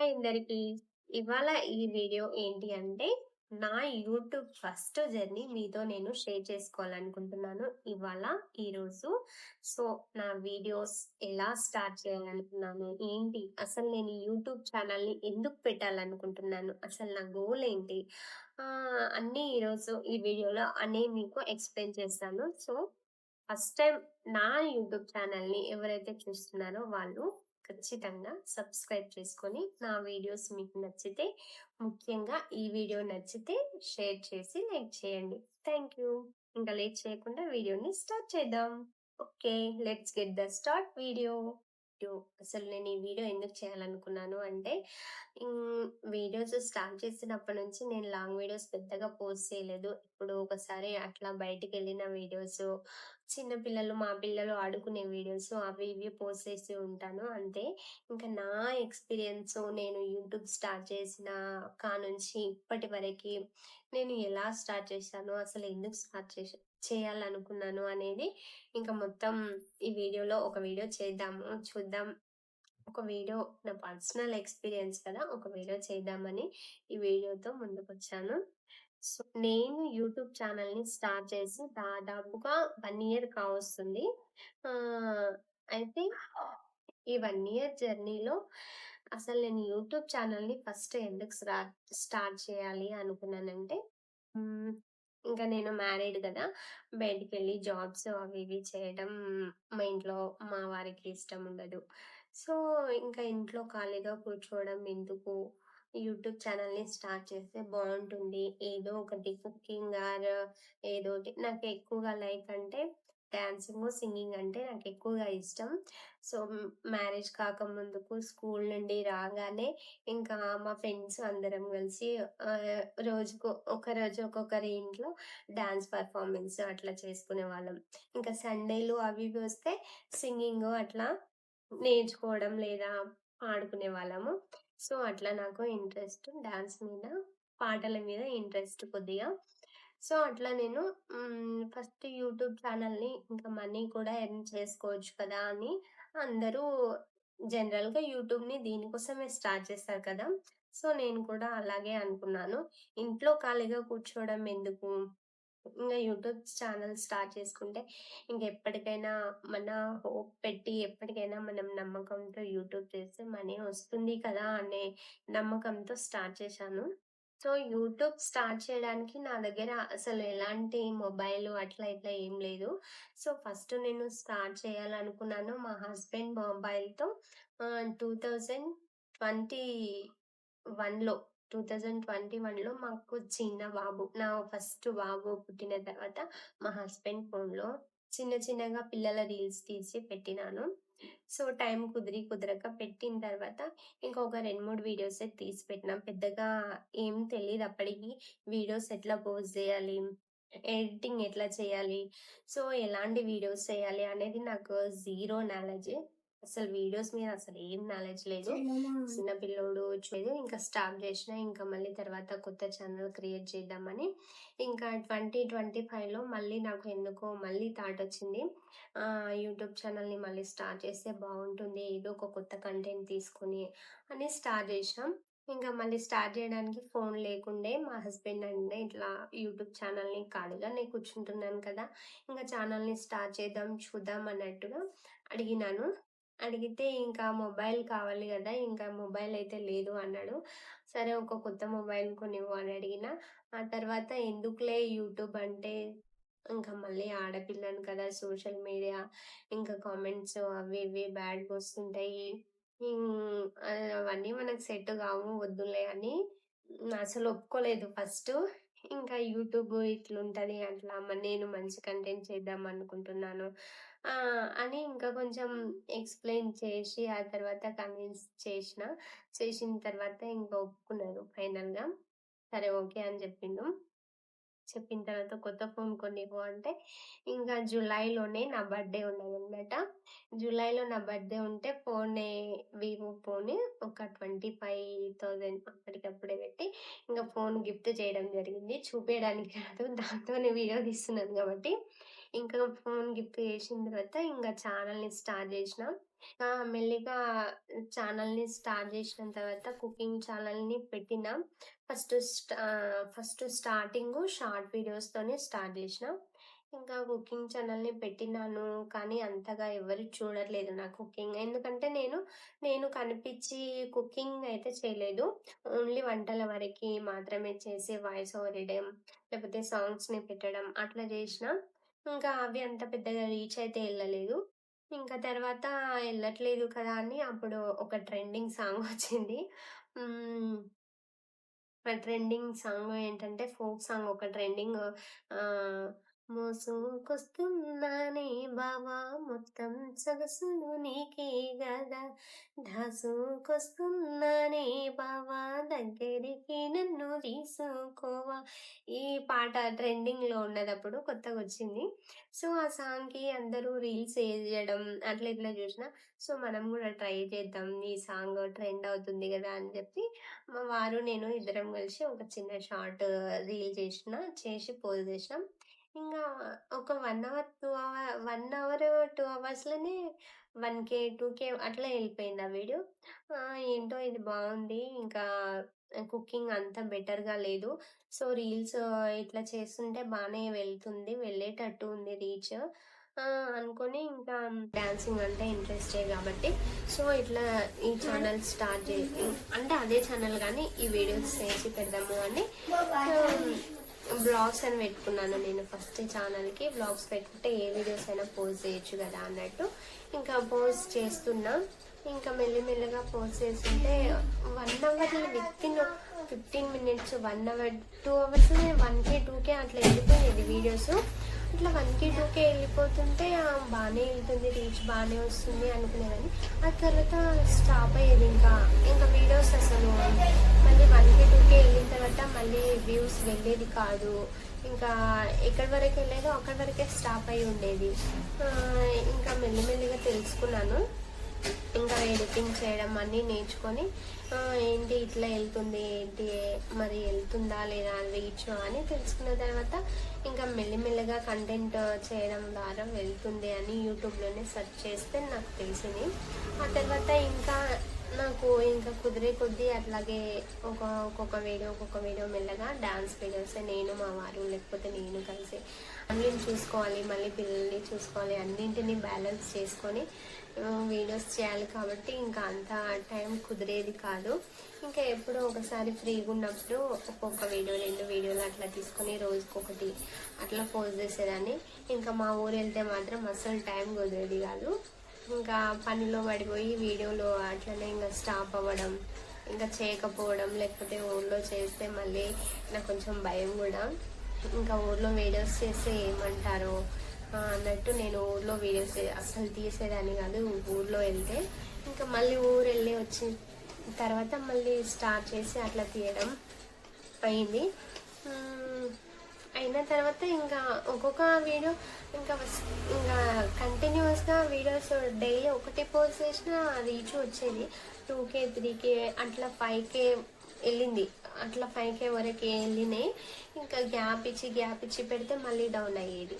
Hi అందరికీ. ఇవాళ ఈ వీడియో ఏంటి అంటే, నా యూట్యూబ్ ఫస్ట్ జర్నీ మీతో నేను షేర్ చేసుకోవాలనుకుంటున్నాను ఇవాళ, ఈరోజు. సో, నా వీడియోస్ ఎలా స్టార్ట్ చేయాలనుకున్నాను, ఏంటి, అసలు నేను యూట్యూబ్ ఛానల్‌ని ఎందుకు పెట్టాలనుకుంటున్నాను, అసలు నా గోల్ ఏంటి, అన్నీ ఈరోజు ఈ వీడియోలో అన్నీ మీకు ఎక్స్‌ప్లెయిన్ చేస్తాను. సో, ఫస్ట్ టైం నా యూట్యూబ్ ఛానల్‌ని ఎవరైతే చూస్తున్నారో వాళ్ళు ఖచ్చితంగా సబ్స్క్రైబ్ చేసుకొని, నా వీడియోస్ మీకు నచ్చితే, ముఖ్యంగా ఈ వీడియో నచ్చితే షేర్ చేసి లైక్ చేయండి. Thank you. ఇంకా లేట్ చేయకుండా వీడియోని స్టార్ట్ చేద్దాం. Okay. Let's get the start video. అసలు నేను ఈ వీడియో ఎందుకు చేయాలనుకున్నాను అంటే, హ్మ్, వీడియోస్ స్టార్ట్ చేసినప్పటి నుంచి నేను లాంగ్ వీడియోస్ పెద్దగా పోస్ట్ చేయలేదు. ఇప్పుడు ఒకసారి అట్లా బయటికెళ్ళిన వీడియోస్, చిన్న పిల్లలు, మా పిల్లలు ఆడుకునే వీడియోస్ అవి ఇవి పోస్ట్ చేస్తూ ఉంటాను అంతే. ఇంకా నా ఎక్స్‌పీరియన్స్ నేను యూట్యూబ్ స్టార్ట్ చేసిన కానుంచి ఇప్పటి వరకి నేను ఎలా స్టార్ట్ చేశాను, అసలు ఎందుకు స్టార్ట్ చేయాలనుకున్నాను అనేది ఇంకా మొత్తం ఈ వీడియోలో ఒక వీడియో చేద్దాము. చూద్దాం. ఒక వీడియో నా పర్సనల్ ఎక్స్‌పీరియన్స్ కదా! ఒక వీడియో చేద్దామని ఈ వీడియోతో ముందుకొచ్చాను. సో, నేను యూట్యూబ్ ఛానెల్‌ని స్టార్ట్ చేసి దాదాపుగా 1 ఇయర్ కావస్తుంది. ఆహ్, అయితే ఈ 1 ఇయర్ జర్నీలో అసలు నేను యూట్యూబ్ ఛానెల్‌ని ఫస్ట్ ఎందుకు స్టార్ట్ చేయాలి అనుకున్నానంటే, హ్మ్. ఇంకా నేను మ్యారీడ్ గదా! బయటికెళ్ళి జాబ్స్ అవి ఇవి చేయడం మా ఇంట్లో మా వారికి ఇష్టముండదు. సో, ఇంకా ఇంట్లో ఖాళీగా కూర్చోవడం ఎందుకు, యూట్యూబ్ ఛానెల్‌ని స్టార్ట్ చేస్తే బావుంటుంది. ఏదో ఒకటి కుకింగ్ ఏదోటి నాకు ఎక్కువగా లైక్ అంటే డాన్సింగు, సింగింగ్ అంటే నాకెక్కువగా ఇష్టం. సో, మ్యారేజ్ కాకముందుకు స్కూల్ నుండి రాగానే ఇంకా మా ఫ్రెండ్స్ అందరం కలిసి రోజుకు ఒకరోజు ఒక్కొక్కరి ఇంట్లో డాన్స్ పెర్ఫార్మన్స్ అట్లా చేసుకునేవాళ్ళం. ఇంకా సండేలు అవి ఇవి వస్తే సింగింగు అట్లా నేర్చుకోవడం లేదా పాడుకునేవాళ్ళము. సో, అట్లా నాకు ఇంట్రెస్ట్ డాన్స్ మీద, పాటల మీద ఇంట్రెస్ట్ కొద్దిగా. సో, అట్లా నేను ఫస్ట్ యూట్యూబ్ ఛానెల్‌ని ఇంకా మనీ కూడా ఎర్న్ చేసుకోవచ్చు కదా! అని అందరూ జనరల్‌గా యూట్యూబ్‌ని దీనికోసమే స్టార్ట్ చేస్తారు కదా! సో, నేను కూడా అలాగే అనుకున్నాను. ఇంట్లో ఖాళీగా కూర్చోవడం ఎందుకు? ఇంగ యూట్యూబ్ ఛానెల్ స్టార్ట్ చేసుకుంటే ఇంకెప్పటికైనా మన హోప్ పెట్టి ఎప్పటికైనా మనం నమ్మకంతో యూట్యూబ్ చేస్తే మనీ వస్తుంది కదా! అనే నమ్మకంతో స్టార్ట్ చేశాను. సో, యూట్యూబ్ స్టార్ట్ చేయడానికి నా దగ్గర అసలు ఎలాంటి మొబైలు అట్లా ఇట్లా ఏం లేదు. సో, ఫస్ట్ నేను స్టార్ట్ చేయాలనుకున్నాను మా హస్బెండ్ మొబైల్‌తో. 2021లో 2021లో మాకు చిన్న బాబు. నా ఫస్ట్ బాబు పుట్టిన తర్వాత మా హస్బెండ్ ఫోన్‌లో చిన్న చిన్నగా పిల్లల రీల్స్ తీసి పెట్టినాను. సో, టైం కుదరక పెట్టిన తర్వాత ఇంకొక 2, 3 వీడియోసే తీసి పెట్టినా. పెద్దగా ఏం తెలీదప్పటికి. వీడియోస్ ఎట్లా పోస్ట్ జేయాలి, ఎడిటింగ్ ఎట్లా చేయాలి, సో, ఎలాంటి వీడియోస్ చేయాలి అనేది నాకు జీరో నాలెడ్జ్. అసలు వీడియోస్ మీద అసలేం నాలెడ్జ్ లేదు. చిన్న పిల్లోడు లేదు. ఇంకా స్టార్ట్ జేషినా. ఇంకా మళ్ళీ తర్వాత కొత్త ఛానెల్ క్రియేట్ చేద్దామని. ఇంకా 2025లో మళ్ళీ నాకు ఎందుకో మళ్ళీ థాటొచ్చింది. యూట్యూబ్ ఛానెల్‌ని మళ్ళీ స్టార్ట్ చేస్తే బావుంటుంది. ఏదో ఒక కొత్త కంటెంట్ తీసుకొని అని స్టార్ట్ జేషినాం. ఇంకా మళ్ళీ స్టార్ట్ జేయడానికి ఫోన్ లేకుండే. మా హస్బెండ్ అండే ఇట్లా యూట్యూబ్ ఛానెల్‌ని ఖాళీగానే కూర్చుంటున్నాను కదా! ఇంక ఛానెల్‌ని స్టార్ట్ చేద్దాం, చూద్దాం అన్నట్టుగా అడిగినాను. అడిగితే ఇంకా మొబైల్ కావాలి గదా! ఇంకా మొబైల్ అయితే లేదు అన్నాడు. సరే ఒక కొత్త మొబైల్ కొనివ్వు అని అడిగినా. ఆ తర్వాత ఎందుకులే యూట్యూబ్ అంటే, ఇంకా మళ్ళీ ఆడపిల్లను కదా! సోషల్ మీడియా ఇంకా కామెంట్స్ అవి ఇవి బ్యాడ్‌గొస్తుంటాయి. అవన్నీ మనకు సెట్ గావు వద్దులే అని అసలు ఒప్పుకోలేదు ఫస్టు. ఇంకా యూట్యూబ్ ఇట్లుంటది అట్లా నేను మంచి కంటెంట్ చేద్దాం అనుకుంటున్నాను. అని ఇంకా కొంచెం ఎక్స్‌ప్లెయిన్ చేసి ఆ తర్వాత కన్విన్స్ చేసిన. చేసిన తర్వాత ఇంకా ఒప్పుకున్నారు ఫైనల్‌గా. సరే ఓకే అని చెప్పిండు. చెప్పిన తర్వాత కొత్త ఫోన్ కొనివ్వు అంటే, ఇంకా జులైలోనే నా బర్త్‌డే ఉన్నదనమాట. జులైలో నా బర్త్‌డే ఉంటే వివో ఫోను ఒక 25,000 అప్పటికప్పుడే పెట్టి, ఇంక ఫోన్ గిఫ్ట్ చేయడం జరిగింది. చూపియడానికి కాదు దాంతోనే వీడియో తీస్తున్నాను కాబట్టి. ఇంకా ఫోన్ గిఫ్ట్ చేసిన తర్వాత ఇంగ ఛానెల్‌ని స్టార్ట్ చేసినా. మెల్లిగా ఛానల్‌ని స్టార్ట్ జేసిన తర్వాత కుకింగ్ ఛానల్‌ని పెట్టినా. ఫస్ట్ స్టార్టింగు షార్ట్ వీడియోస్‌తోనే స్టార్ట్ జేసినా. ఇంకా కుకింగ్ ఛానల్‌ని పెట్టినాను. కానీ అంతగా ఎవరు చూడట్లేదు నా కుకింగ్. ఎందుకంటే నేను కనిపిచ్చి కుకింగ్ అయితే చేయలేదు. ఓన్లీ వంటల వరకి మాత్రమే చేసి వాయిస్ ఓవర్ ఇయడం, లేకపోతే సాంగ్స్‌ని పెట్టడం అట్లా జేసినా. ఇంకా అవి అంత పెద్దగా రీచ్ అయితే ఎళ్ళలేదు. ఇంకా తర్వాత ఎళ్ళట్లేదు కదా అని అప్పుడు ఒక ట్రెండింగ్ సాంగ్ వచ్చింది. హ్మ్. ఆ ట్రెండింగ్ సాంగ్ ఏంటంటే ఫోక్ సాంగ్ ఒక ట్రెండింగ్ ఆహ్, మోసుకొస్తున్నానే బావా మొత్తం సొగసులు నీకే గదా దాసుకొస్తున్నానే బావా దగ్గరికి నన్ను తీసుకోవా. ఈ పాట ట్రెండింగ్‌లో ఉన్నదప్పుడు కొత్తగొచ్చింది. సో, ఆ సాంగ్‌కి అందరూ రీల్స్ ఎయడం అట్లా ఇట్లా జూషినా. సో, మనం గూడా ట్రై చేద్దాం. ఈ సాంగ్ ట్రెండ్ అవుతుంది గదా అని జెప్పి మా వారు, నేను ఇద్దరం కలిసి ఒక చిన్న షార్ట్ రీల్ చేసి పోస్ట్ చేసినాం. ఇంగా ఒక 1 అవర్, 1 అవర్, 2 అవర్స్‌లోనే 1,000, 2,000 అట్లా ఎళ్ళిపోయింది ఆ వీడియో. ఏంటో ఇది బావుంది. ఇంకా కుకింగ్ అంత బెటర్‌గా లేదు. సో, రీల్స్ ఇట్లా చేస్తుంటే బానే వెళ్తుంది. వెళ్ళేటట్టు ఉంది రీచ్. అనుకోని ఇంకా డాన్సింగ్ అంటే ఇంట్రెస్టే గాబట్టి సో, ఇట్లా ఈ ఛానల్ స్టార్ట్ అంటే అదే ఛానల్ గానీ ఈ వీడియోస్ చేసి పెడదాము అని ఆహ్, వ్లాగ్స్ అని పెట్టుకున్నాను నేను ఫస్ట్ ఛానల్‌కి. వ్లాగ్స్ పెట్టుకుంటే ఏ వీడియోస్ అయినా పోస్ట్ చేయొచ్చు గదా అన్నట్టు. ఇంకా పోస్ట్ చేస్తున్నా. ఇంకా మెల్లిమెల్లిగా పోస్ట్ చేస్తుంటే 1 అవర్‌లో వితిన్ 15 మినిట్స్, 1 అవర్, 2 అవర్స్‌లోనే 1,000, 2,000 అట్లా ఎళ్ళిపోయేది వీడియోస్. అట్లా 1,000, 2,000 ఎళ్ళిపోతుంటే బానే ఎళ్తుంది రీచ్ బానే వస్తుంది అనుకునేదాన్ని. ఆ తర్వాత స్టాప్ అయ్యేది ఇంకా వీడియోస్ అసలు మళ్ళీ 1,000, 2,000 ఎళ్ళిన తర్వాత మళ్ళీ వ్యూస్ వెళ్ళేది కాదు. ఇంకా ఎక్కడి వరకు ఎళ్ళేదో అక్కడి వరకే స్టాప్ అయ్యి ఉండేది. ఇంకా మెల్లిమెల్లిగా తెలుసుకున్నాను. ఇంకా ఎడిటింగ్ చేయడం అన్నీ నేర్చుకొని ఏంటి ఇట్లా ఎళ్తుంది ఏంటి మరి ఎళ్తుందా లేదా రీచ్ అని తెలుసుకున్న తర్వాత ఇంకా మెల్లిమెల్లిగా కంటెంట్ చేయడం ద్వారా వెళ్తుంది అని యూట్యూబ్‌లోనే సెర్చ్ చేస్తే నాకు తెలిసింది. ఆ తర్వాత ఇంకా కుదిరే కొద్దీ అట్లాగే ఒక్కొక్క వీడియో మెల్లగా డాన్స్ వీడియోసే నేను, మా వారు లేకపోతే నేను కలిసి ఫ్యామిలీని చూసుకోవాలి, మళ్ళీ పిల్లల్ని చూసుకోవాలి, అన్నింటిని బ్యాలెన్స్ చేసుకొని వీడియోస్ చేయాలి కాబట్టి ఇంకా అంత టైం కుదిరేది కాదు. ఇంకా ఎప్పుడో ఒకసారి ఫ్రీగా ఉన్నప్పుడు ఒక్కొక్క వీడియో, 2 వీడియోలు అట్లా తీసుకొని రోజుకొకటి అట్లా పోస్ట్ చేసేదాన్ని. ఇంకా మా ఊరు వెళ్తే మాత్రం అస్సలు టైం కుదిరేది కాదు. ఇంకా పనిలో పడిపోయి వీడియోలు అట్లనే ఇంకా స్టాప్ అవ్వడం, ఇంకా చేయకపోవడం, లేకపోతే ఊర్లో చేస్తే మళ్ళీ నాకు కొంచెం భయం కూడా. ఇంకా ఊర్లో వీడియోస్ చేస్తే ఏమంటారో అన్నట్టు నేను ఊర్లో వీడియోస్ అస్సలు తీసేదాన్ని కాదు. ఊర్లో వెళ్తే ఇంకా మళ్ళీ ఊరు వెళ్ళి వచ్చిన తర్వాత మళ్ళీ స్టార్ట్ చేసి అట్లా తీయడం అయింది. అయిన తర్వాత ఇంకా ఒక్కొక్క వీడియో ఇంకా కంటిన్యూస్గా వీడియోస్ డైలీ ఒకటి పోస్ట్ చేసినా రీచ్ వచ్చేది 2K, 3K అట్లా 5K వెళ్ళింది. అట్లా 5K వరకు వెళ్ళినాయి. ఇంకా గ్యాప్ ఇచ్చి పెడితే మళ్ళీ డౌన్ అయ్యేది.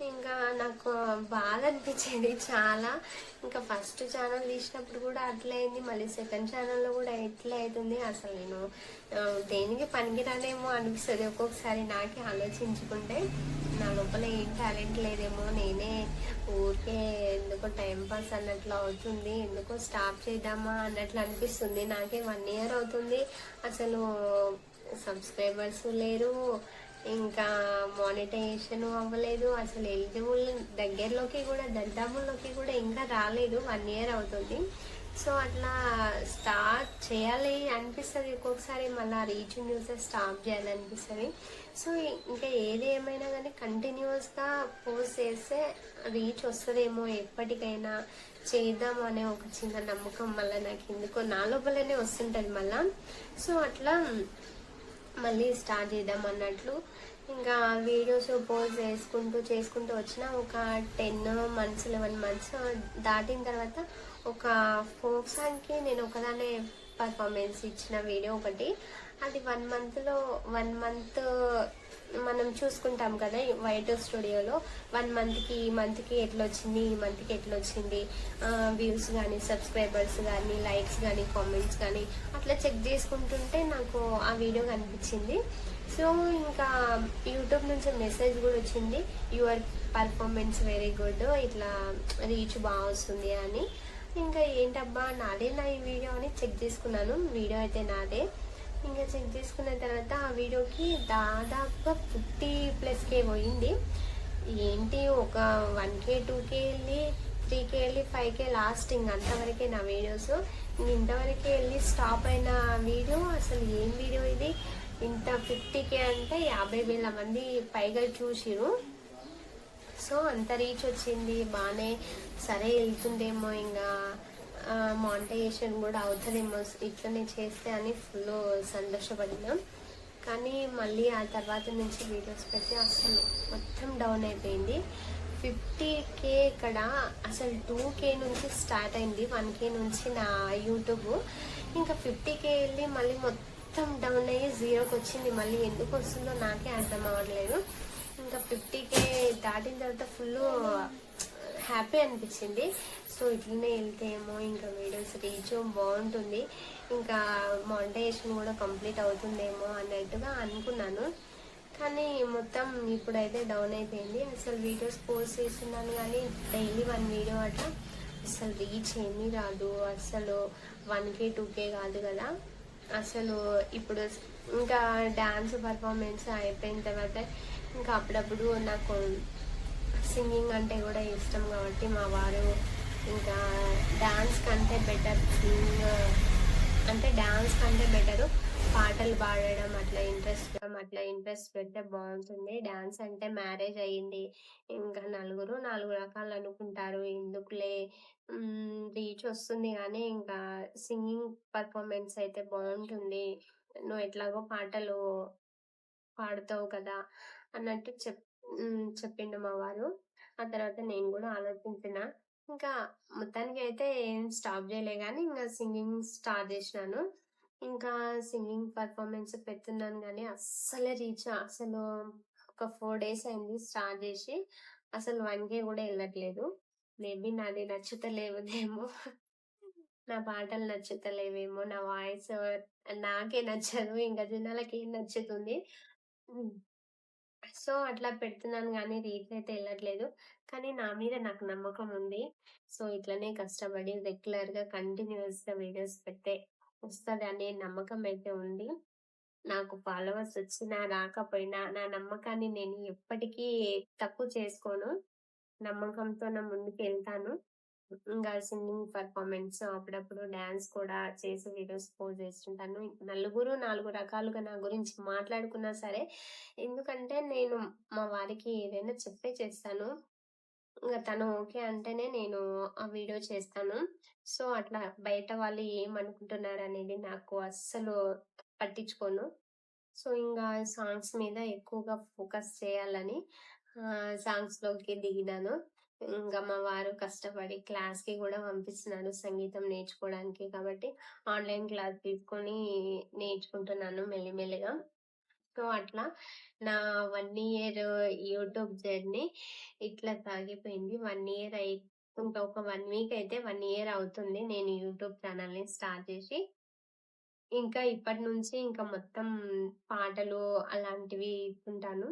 ఇంకా నాకు బాధ అనిపించేది చాలా. ఇంకా ఫస్ట్ ఛానల్ తీసినప్పుడు కూడా అట్లే అయింది. మళ్ళీ సెకండ్ ఛానల్‌లో కూడా ఇట్లే అయితుంది. అసలు నేను దేనికి పనికిరానేమో అనిపిస్తది ఒక్కొక్కసారి నాకే ఆలోచించుకుంటే. నా లోపల ఏం టాలెంట్ లేదేమో, నేనే ఊరికే ఎందుకో టైం పాస్ అన్నట్లు అవుతుంది, ఎందుకో స్టాప్ చేద్దామా అన్నట్లు అనిపిస్తుంది. నాకే 1 ఇయర్ అవుతుంది. అసలు సబ్స్క్రైబర్స్ లేరు. ఇంకా మానిటైజేషన్ అవ్వలేదు. అసలు ఎలిజిబుల్ దరిదాపుల్లోకి కూడా ఇంకా రాలేదు. 1 ఇయర్ అవుతుంది. సో, అట్లా స్టార్ట్ చేయాలి అనిపిస్తది ఒక్కొక్కసారి. మళ్ళా రీచింగ్ చూస్తే స్టాప్ చేయాలనిపిస్తది. సో, ఇంకా ఏది ఏమైనా గానీ కంటిన్యూయస్‌గా పోస్ట్ చేస్తే రీచ్ వస్తదేమో, ఎప్పటికైనా చేద్దాం అనే ఒక చిన్న నమ్మకం మళ్ళా నాకెందుకో నా లోపలనే వస్తుంటది మళ్ళా. సో, అట్లా మళ్ళీ స్టార్ట్ చేద్దాం అన్నట్లు ఇంకా వీడియోస్ పోస్ట్ చేసుకుంటూ వచ్చిన ఒక 10 మంత్స్, 11 మంత్స్ దాటిన తర్వాత ఒక ఫోక్ సాంగ్‌కి నేను ఒకదాన్నే పర్ఫార్మెన్స్ ఇచ్చిన వీడియో ఒకటి. అది 1 మంత్‌లో 1 మంత్ మనం చూసుకుంటాం కదా! వైట్ స్టూడియోలో 1 మంత్‌కి, ఈ మంత్‌కి ఎట్లొచ్చింది, ఈ మంత్‌కి ఎట్లొచ్చింది, వ్యూస్ గానీ, సబ్స్క్రైబర్స్ గానీ, లైక్స్ గానీ, కామెంట్స్ గానీ అట్లా చెక్ చేసుకుంటుంటే నాకు ఆ వీడియో కనిపించింది. సో, ఇంకా యూట్యూబ్ నుంచి మెసేజ్ గూడా వచ్చింది. యువర్ పర్ఫార్మెన్స్ వెరీ గుడ్, ఇట్లా రీచ్ బాగా వస్తుంది అని. ఇంకా ఏంటబ్బా నాదేనా ఈ వీడియో అని చెక్ చేసుకున్నాను. వీడియో అయితే నాదే. ఇంకా చెక్ చేసుకున్న తర్వాత ఆ వీడియోకి దాదాపుగా 50+K పోయింది. ఏంటి ఒక 1K, 2K వెళ్ళి, 3K వెళ్ళి, 5K లాస్ట్ ఇంక అంతవరకే నా వీడియోస్. ఇంతవరకే వెళ్ళి స్టాప్ అయిన వీడియో అసలు ఏం వీడియో ఇది? ఇంత 50K అంటే 50,000 మంది పైగా చూసిరు. సో అంత రీచ్ వచ్చింది బాగానే. సరే వెళ్తుందేమో ఇంకా మానిటైజేషన్ కూడా అవుతుందేమో ఇట్లనే చేస్తే అని ఫుల్ సంతోషపడినాం. కానీ మళ్ళీ ఆ తర్వాత నుంచి వీడియోస్ పెట్టి అసలు మొత్తం డౌన్ అయిపోయింది. 50K ఇక్కడ అసలు 2K నుంచి స్టార్ట్ అయింది, 1K నుంచి నా యూట్యూబ్. ఇంకా 50K వెళ్ళి మళ్ళీ మొత్తం డౌన్ అయ్యి జీరోకి వచ్చింది. మళ్ళీ ఎందుకు వస్తుందో నాకే అర్థం అవ్వట్లేదు. ఇంకా 50K దాటిన తర్వాత ఫుల్ హ్యాపీ అనిపించింది. సో ఇట్లనే వెళ్తే ఏమో ఇంకా వీడియోస్ రీచ్ బాగుంటుంది, ఇంకా మానిటైజేషన్ కూడా కంప్లీట్ అవుతుందేమో అన్నట్టుగా అనుకున్నాను. కానీ మొత్తం ఇప్పుడైతే డౌన్ అయిపోయింది. అసలు వీడియోస్ పోస్ట్ చేస్తున్నాను కానీ డైలీ 1 వీడియో అట్లా అసలు రీచ్ ఏమీ రాదు. అసలు 1K, 2K కాదు కదా. అసలు ఇప్పుడు ఇంకా డ్యాన్స్ పర్ఫార్మెన్స్ అయిపోయిన తర్వాత ఇంకా అప్పుడప్పుడు నాకు సింగింగ్ అంటే కూడా ఇష్టం కాబట్టి మా వారు ఇంకా డ్యాన్స్ కంటే బెటర్ అంటే డ్యాన్స్ కంటే బెటరు పాటలు పాడడం అట్లా ఇంట్రెస్ట్ పెడితే బాగుంటుంది. డ్యాన్స్ అంటే మ్యారేజ్ అయ్యింది, ఇంకా నలుగురు 4 రకాలు అనుకుంటారు, ఎందుకులే రీచ్ వస్తుంది కానీ ఇంకా సింగింగ్ పర్ఫార్మెన్స్ అయితే బాగుంటుంది, నువ్వు ఎట్లాగో పాటలు పాడుతావు కదా అన్నట్టు చెప్పిండు మా వారు. ఆ తర్వాత నేను కూడా ఆలోచించిన. ఇంకా మొత్తానికి అయితే ఏం స్టాప్ చేయలే గానీ ఇంకా సింగింగ్ స్టార్ట్ చేసినాను. ఇంకా సింగింగ్ పర్ఫార్మెన్స్ పెడుతున్నాను గానీ అస్సలే రీచ్ అసలు ఒక 4 డేస్ అయింది స్టార్ట్ చేసి. అసలు 1K కూడా వెళ్ళట్లేదు. మేబీ నాది నచ్చుతలేదేమో, నా పాటలు నచ్చుతలేవేమో, నా వాయిస్ నాకే నచ్చదు, ఇంకా జనాలకేం నచ్చుతుంది. హ్మ్. సో, అట్లా పెడుతున్నాను గానీ రీచ్ అయితే ఎళ్ళట్లేదు. కానీ నా మీద నాకు నమ్మకం ఉంది. సో, ఇట్లనే కష్టపడి రెగ్యులర్‌గా కంటిన్యూయస్‌గా వీడియోస్ పెడితే వస్తదనే నమ్మకం అయితే ఉంది. నాకు ఫాలోవర్స్ వచ్చినా రాకపోయినా నా నమ్మకాన్ని నేను ఎప్పటికీ తక్కువ చేసుకోను. నమ్మకంతోనే ముందుకెళ్తాను. ఇంగా సింగింగ్ పెర్ఫార్మన్స్ అప్పుడప్పుడు డాన్స్ కూడా చేసి వీడియోస్ పోస్ట్ చేస్తుంటాను. నలుగురు 4 రకాలుగా నా గురించి మాట్లాడుకున్నా సరే, ఎందుకంటే నేను మా వారికి ఏదైనా చెప్పే చేస్తాను. ఇంగ తను ఓకే అంటేనే నేను ఆ వీడియో చేస్తాను. సో, అట్లా బయట వాళ్ళు ఏమనుకుంటున్నారనేది నాకు అస్సలు పట్టించుకోను. సో, ఇంగా సాంగ్స్ మీద ఎక్కువగా ఫోకస్ చేయాలని సాంగ్స్‌లోకి దిగినాను. ఇంగ మా వారు కష్టపడి క్లాస్‌కి గూడా పంపిస్తున్నాడు సంగీతం నేర్చుకోవడానికి. కాబట్టి ఆన్‌లైన్ క్లాస్ తీసుకొని నేర్చుకుంటున్నాను మెల్లిమెల్లిగా. సో, అట్లా నా 1 ఇయర్ యూట్యూబ్ జర్నీ ఇట్లా సాగిపోయింది. 1 ఇయర్ ఇంకా ఒక 1 వీక్ అయితే 1 ఇయర్ అవుతుంది నేను యూట్యూబ్ ఛానెల్‌ని స్టార్ట్ చేసి. ఇంకా ఇప్పటి నుంచి ఇంకా మొత్తం పాటలు అలాంటివి ఇస్తుంటాను.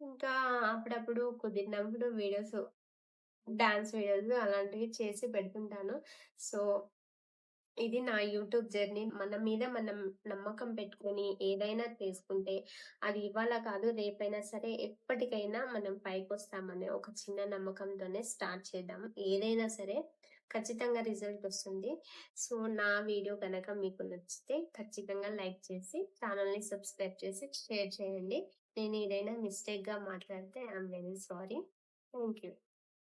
ఇంకా అప్పుడప్పుడు కుదిరినప్పుడు డాన్స్ వీడియోస్ అలాంటివి చేసి పెడుతుంటాను. సో, ఇది నా యూట్యూబ్ జర్నీ. మన మీద మనం నమ్మకం పెట్టుకొని ఏదైనా చేసుకుంటే, అది ఇవాళ కాదు రేపైనా సరే ఎప్పటికైనా మనం పైకొస్తామనే ఒక చిన్న నమ్మకంతోనే స్టార్ట్ చేద్దాం. ఏదైనా సరే ఖచ్చితంగా రిజల్ట్ వస్తుంది. సో, నా వీడియో గనక మీకు నచ్చితే ఖచ్చితంగా లైక్ చేసి, ఛానెల్‌ని సబ్స్క్రైబ్ చేసి, షేర్ చేయండి. నేను ఏదైనా మిస్టేక్‌గా మాట్లాడితే I am very sorry. Thank you.